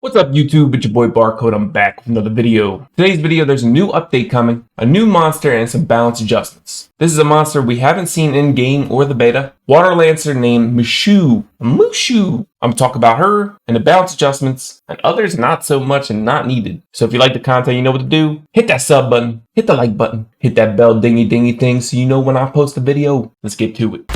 What's up YouTube, it's your boy Barcode. I'm back with another video. Today's video, there's a new update coming, a new monster and some balance adjustments. This is a monster we haven't seen in game or the beta. Water Lancer named Mushu. I'm gonna talk about her and the balance adjustments and others not so much and not needed. So if you like the content, you know what to do. Hit that sub button, hit the like button, hit that bell dingy thing so you know when I post a video. Let's get to it.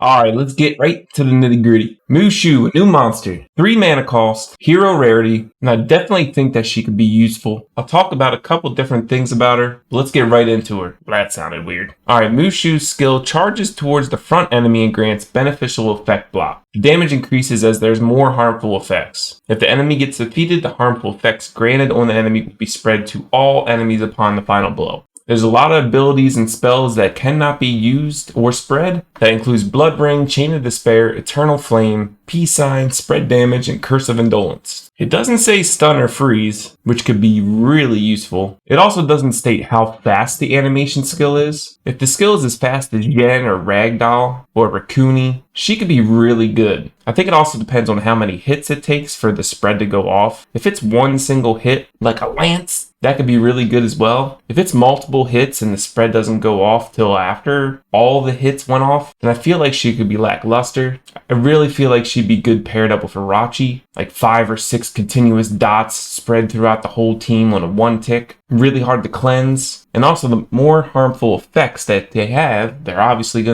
Alright, let's get right to the nitty gritty. Mushu, a new monster, 3 mana cost, hero rarity, and I definitely think that she could be useful. I'll talk about a couple different things about her, but let's get right into her. That sounded weird. Alright, Mushu's skill charges towards the front enemy and grants beneficial effect block. The damage increases as there's more harmful effects. If the enemy gets defeated, the harmful effects granted on the enemy will be spread to all enemies upon the final blow. There's a lot of abilities and spells that cannot be used or spread. That includes Blood Ring, Chain of Despair, Eternal Flame, Peace Sign, Spread Damage, and Curse of Indolence. It doesn't say stun or freeze, which could be really useful. It also doesn't state how fast the animation skill is. If the skill is as fast as Yen or Ragdoll or Rakuni, she could be really good. I think it also depends on how many hits it takes for the spread to go off. If it's one single hit, like a Lance, that could be really good as well. If it's multiple hits and the spread doesn't go off till after all the hits went off, then I feel like she could be lackluster. I really feel like she'd be good paired up with Irachi, like 5 or 6 continuous dots spread throughout the whole team on a one tick. Really hard to cleanse. And also the more harmful effects that they have,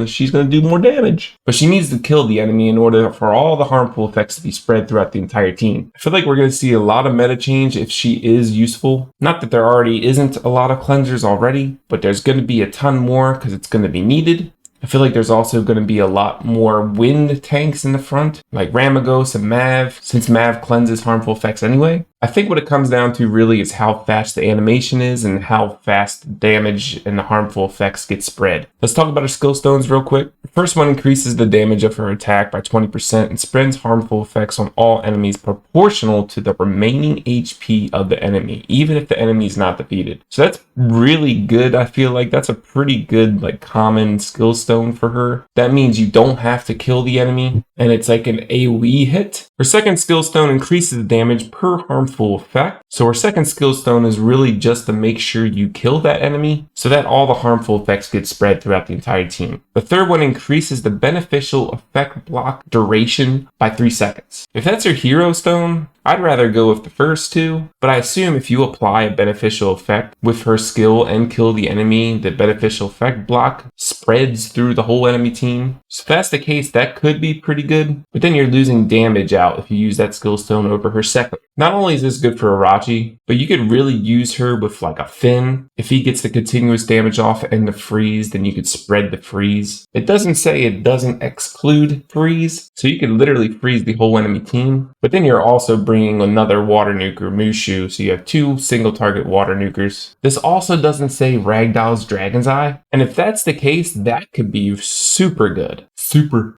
she's gonna do more damage. But she needs to kill the enemy in order for all the harmful effects to be spread throughout the entire team. I feel like we're gonna see a lot of meta change if she is useful. Not that there already isn't a lot of cleansers already, but there's gonna be a ton more because it's gonna be needed. I feel like there's also going to be a lot more wind tanks in the front, like Ramagos and Mav, since Mav cleanses harmful effects anyway. I think what it comes down to really is how fast the animation is and how fast the damage and the harmful effects get spread. Let's talk about her skill stones real quick. The first one increases the damage of her attack by 20% and spreads harmful effects on all enemies proportional to the remaining HP of the enemy, even if the enemy is not defeated. So that's really good. I feel like that's a pretty good common skill stone for her. That means you don't have to kill the enemy and it's like an AoE hit. Her second skill stone increases the damage per harmful effect. So her second skill stone is really just to make sure you kill that enemy so that all the harmful effects get spread throughout the entire team. The third one increases the beneficial effect block duration by 3 seconds. If that's her hero stone, I'd rather go with the first two, but I assume if you apply a beneficial effect with her skill and kill the enemy, the beneficial effect block spreads through the whole enemy team. So if that's the case, that could be pretty good, but then you're losing damage out if you use that skill stone over her second. Not only is this good for Irachi, but you could really use her with like a Finn. If he gets the continuous damage off and the freeze, then you could spread the freeze. It doesn't say it doesn't exclude freeze, so you could literally freeze the whole enemy team, but then you're also bringing another water nuker, Mushu, so you have 2 single target water nukers. This also doesn't say Ragdoll's Dragon's Eye, and if that's the case, that could be super good.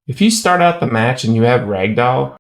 If you start out the match and you have Ragdoll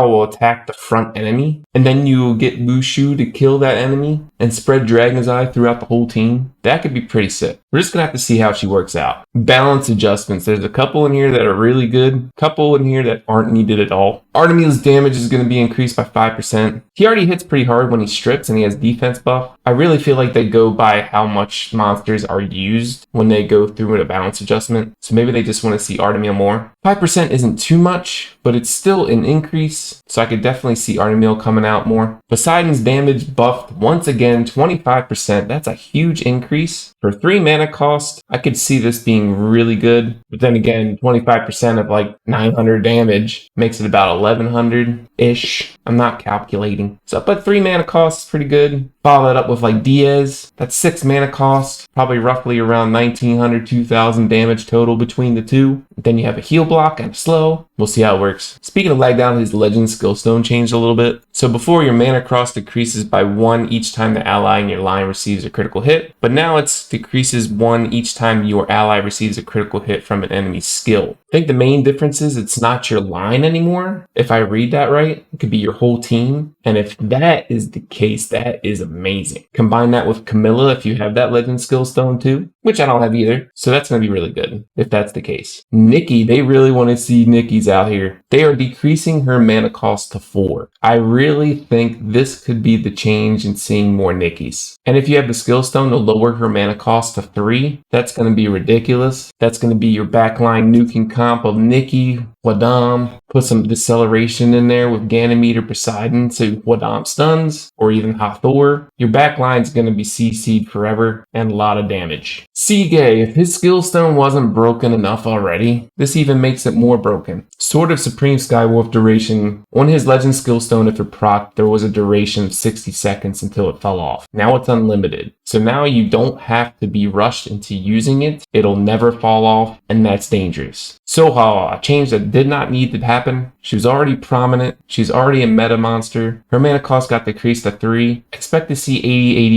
will attack the front enemy, and then you will get Mushu to kill that enemy and spread Dragon's Eye throughout the whole team. That could be pretty sick. We're just gonna have to see how she works out. Balance adjustments. There's a couple in here that are really good, couple in here that aren't needed at all. Artemir's damage is going to be increased by 5%. He already hits pretty hard when he strips and he has defense buff. I really feel like they go by how much monsters are used when they go through a balance adjustment. So maybe they just want to see Artemir more. 5% isn't too much, but it's still an increase. So I could definitely see Artemir coming out more. Poseidon's damage buffed once again, 25%. That's a huge increase. For 3 mana cost, I could see this being really good. But then again, 25% of like 900 damage makes it about 1100-ish. I'm not calculating. So, but 3 mana cost is pretty good. Follow that up with like Diaz. That's 6 mana cost. Probably roughly around 1900, 2000 damage total between the two. Then you have a heal block and slow. We'll see how it works. Speaking of lag down, his legend skill stone changed a little bit. So before, your mana cost decreases by 1 each time the ally in your line receives a critical hit, but now it's decreases 1 each time your ally receives a critical hit from an enemy's skill. I think the main difference is it's not your line anymore. If I read that right, it could be your whole team. And if that is the case, that is amazing. Combine that with Camilla if you have that legend skill stone too, which I don't have either. So that's going to be really good if that's the case. Nikki, they really want to see Nikki's out here. They are decreasing her mana cost to 4. I really think this could be the change in seeing more Nikki's. And if you have the skill stone to lower her mana cost to 3, that's going to be ridiculous. That's going to be your backline nuking comp of Nikki, Wadam, put some deceleration in there with Ganymede or Poseidon so Wadam stuns, or even Hathor. Your backline's going to be CC'd forever and a lot of damage. Seagay, if his skill stone wasn't broken enough already, this even makes it more broken. Sword of Supreme Skywolf duration. On his legend skill stone, if it proc, there was a duration of 60 seconds until it fell off. Now it's unlimited. So now you don't have to be rushed into using it. It'll never fall off, and that's dangerous. Soha, a change that did not need to happen. She was already prominent. She's already a meta monster. Her mana cost got decreased to 3. Expect to see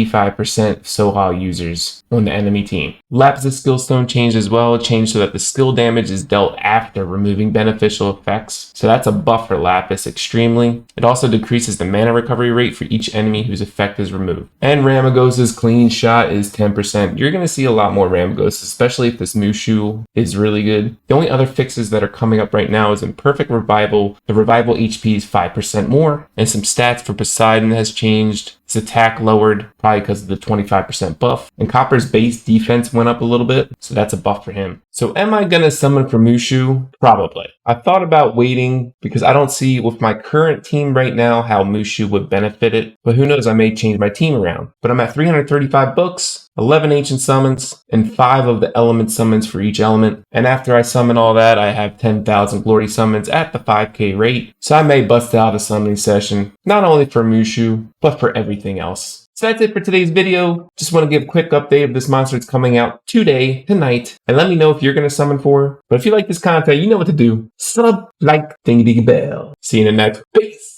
80-85% Soha users on the enemy team. Lapis' skill stone changed as well. It changed so that the skill damage is dealt after removing beneficial effects. So that's a buff for Lapis extremely. It also decreases the mana recovery rate for each enemy whose effect is removed. And Ramagos' clean shot is 10%. You're going to see a lot more Ramagos, especially if this Mushu is really good. The only other fixes that are coming up right now is in Perfect Revival. The Revival HP is 5% more, and some stats for Poseidon has changed. His attack lowered, probably because of the 25% buff. And Copper's base defense went up a little bit, so that's a buff for him. So am I going to summon for Mushu? Probably. I thought about waiting because I don't see with my current team right now how Mushu would benefit it. But who knows, I may change my team around. But I'm at 335 books, 11 ancient summons, and 5 of the element summons for each element. And after I summon all that, I have 10,000 glory summons at the 5k rate. So I may bust out a summoning session, not only for Mushu, but for everything else. So that's it for today's video. Just want to give a quick update of this monster that's coming out today, tonight, and let me know if you're going to summon for. But if you like this content, you know what to do. Sub, like, dingy bell. See you in the next. Peace.